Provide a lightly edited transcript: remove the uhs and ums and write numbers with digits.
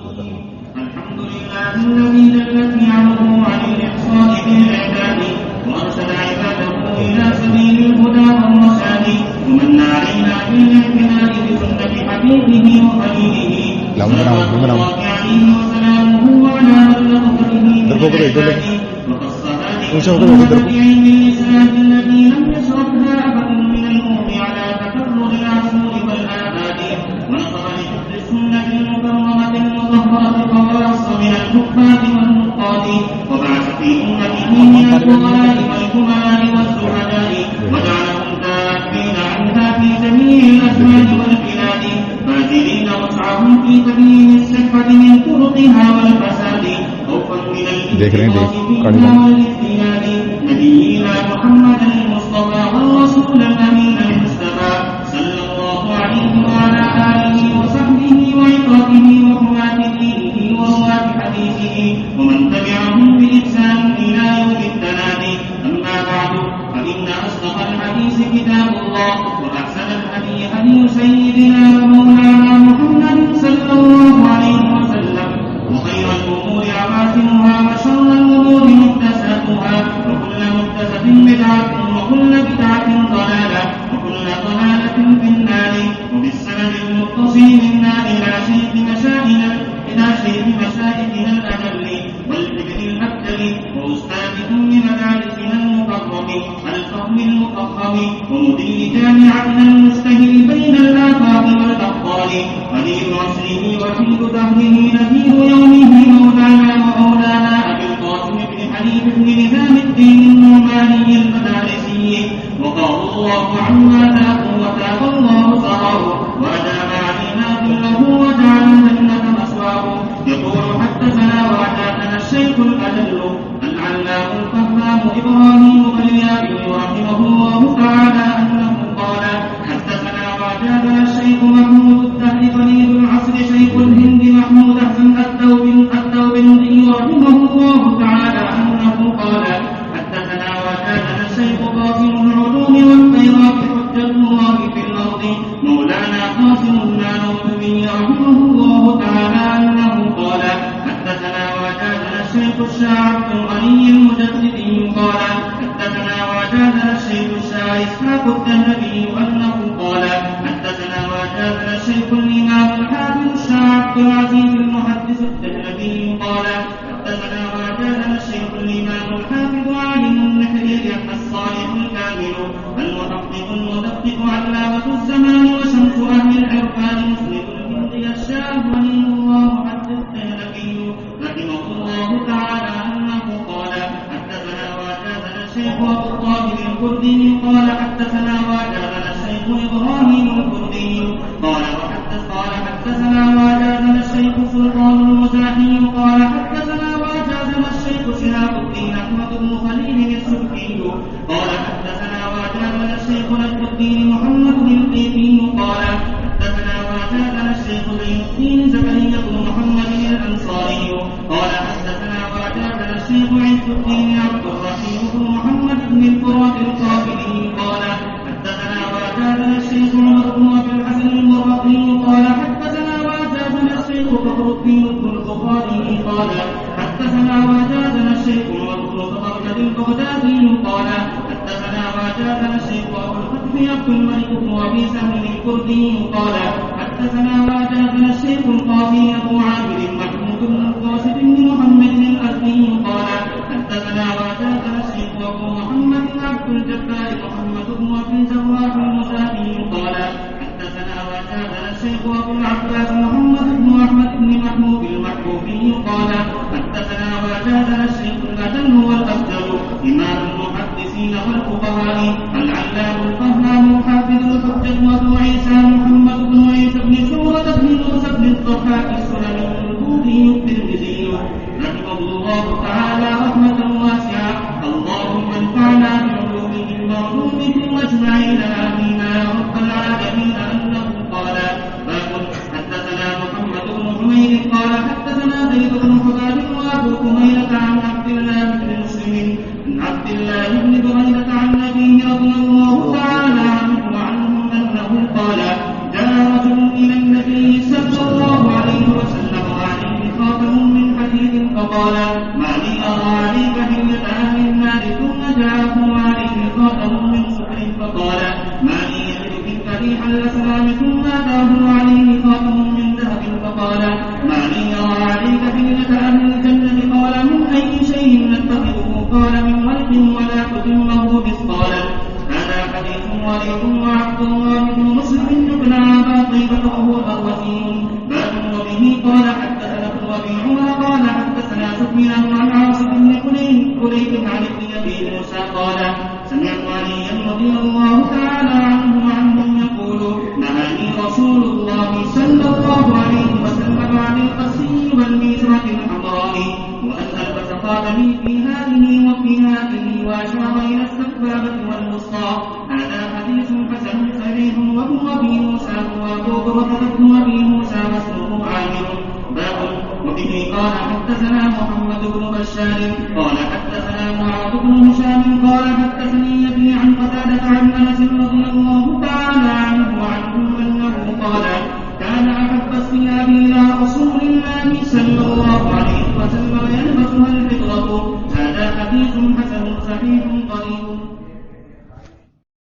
الحمد لله الذي دلت نعمه عن الإحصاء بالعباد وأرسل عباده إلى سبيل الهدى والرشاد ومن علينا بالاعتناء بسنة حبيبه وخليله صلوات الله عليه وسلامه وعلى من لطف به وقصها بعلم الإسلام الذي لم يشربها أحد من الأمم على تكرر العصور والآباد ونصر لحفظ السنة المكرمة المطهرة خواص من الحفاظ والنقاد وبعث في أمته من الفضلاء والكمال والزهداء وجعلهم دافين عنها في جميع الأزمان والبلاد باذلين وسعهم في تبيين الصحة من طرقها والفساد خوفا من الانتقاص فيها والافتيان نبينا محمدا المصطفى والرسول الأمين المجتبى صلى الله عليه وعلى آله وصحبه وعطرته وحماة دينه ورواة حديثه ومن تبعهم بإحسان إلى يوم التنادي أما بعد فإن أصدق الحديث كتاب الله وأحسن الهدي هدي سيدنا ومولانا محمد صلى الله عليه وسلم وخير الأمور عواتمها وشر الأمور محدثاتها وكل محدثة بدعة وكل بدعة ضلالة وكل ضلالة في النار وبالسند المتصل منا إلى شيخ مشائخنا الأجل والفكر الأبدل وأستاذ مدارسنا المكرم الفهم المفخم ومدير جامعتنا المستهل بين الآفاق والأبطال قدير عصره وحيد دهره نذير يومه مولانا ومولانا أبي القاسم بن حنيف بن نظام الدين النعماني المدارسي وقاه الله عما ذاق وتاب الله ثراه وأدام علينا كله وجعل الجنة مسواه يقول حدثنا وحدثنا الشيخ الأجل العلام الفهام إبراهيم اليابي رحمه الله تعالى أنه قال حدثنا وحدثنا الشيخ محمود الدهر فريد العصر شيخ الهند محمود حسن الدوبندي رحمه الله تعالى أنه قال حدثنا وحدثنا الشيخ قاسم العلوم والخيرات حجة الله في الأرض مولانا قاسم النانوتبي رحمه الله تعالى أنه قال حدثنا وحدثنا الشيخ الشاعر الغني المجددي قال حدثنا وحدثنا الشيخ الشاعر إسحاق الذهبي أنه قال حدثنا وحدثنا الشيخ الإمام الحافظ الشاعر العزيز المحدث الذهبي قال حدثنا وحدثنا الشيخ الإمام الحافظ عالم النحرير الصالح الكامل المحقق المدقق علامة الزمان وشمس أهل العرفان مسلم الهند الشاه ولي الله محدث الذهبي رحمه الله تعالى أنه قال حدثنا وحدثنا الشيخ أبو الطاهر الكردي قال حدثنا وحدثنا الشيخ إبراهيم الكردي قال حدثنا وحدثنا الشيخ سلطان المزاحي قال حدثنا وحدثنا الشيخ شهاب الدين أحمد بن خليل السبكي قال حدثنا وحدثنا الشيخ نجم الدين محمد بن القيفي قال حدثنا وحدثنا الشيخ زين الدين زكريا بن محمد الأنصاري قال حدثنا وحدثنا الشيخ عز الدين عبد الرحيم بن محمد بن الفرات القابلي قال حدثنا وحدثنا الشيخ عمر بن أبي الحسن المرقي قال حدثنا وحدثنا الشيخ فخر الدين بن البخاري قال حدثنا وحدثنا الشيخ عمر بن خطرد البغدادي قال حدثنا وحدثنا الشيخ أبو الفتح عبد الملك بن أبي سهل الكردي قال حدثنا وحدثنا الشيخ القاضي أبو عامر محمود بن القاسم بن محمد الأزدي قال حدثنا وحدثنا الشيخ أبو محمد عبد الجبار محمد بن أبي الزراح المزاحي قال حدثنا وحدثنا الشيخ أبو العباس محمد بن أحمد بن محمود المحبوبي قال حدثنا وحدثنا الشيخ الأجل والأفضل إمام المحدثين والفقهاء العلام الفهام الحافظ الحجة أبو عيسى محمد بن عيسى بن شورة بن موسى بن الضحاك السلمي الكوفي الترمذي رحمه الله تعالى رحمة واسعة اللهم انفعنا بعلومهم وعلومهم أجمعين آمين يا رب العالمين أنه قال باب حدثنا محمد بن حميد قال حدثنا زيد بن حباب وأبو كميلة عن عبد الله بن مسلم عن عبد الله بن بريدة عن أبيه رضي الله تعالى عنه وعنهم أنه قال جاء رجل إلى النبي صلى الله عليه وسلم وعليه رواية وعبد الله بن مسلم بن أبا طيبة وهو مروزي باب وبه قال حدثنا ابن أبي عمر قال حدثنا سفيان عن عاصم بن كليب عن ابن أبي موسى قال سمعت عليا رضي الله تعالى عنه وعنهم يقول نهاني رسول الله صلى الله عليه وسلم عن القسي والميزرة الحمراء وأن ألبس خاتمي في هذه وفي هذه وأشار إلى السبابة والوسطى. هذا حديث حسن صحيح. وابن أبي موسى وأبو بردة بن أبي موسى واسمه عامر. باب وبه قال حدثنا محمد بن بشار قال حدثنا معاذ بن هشام قال حدثني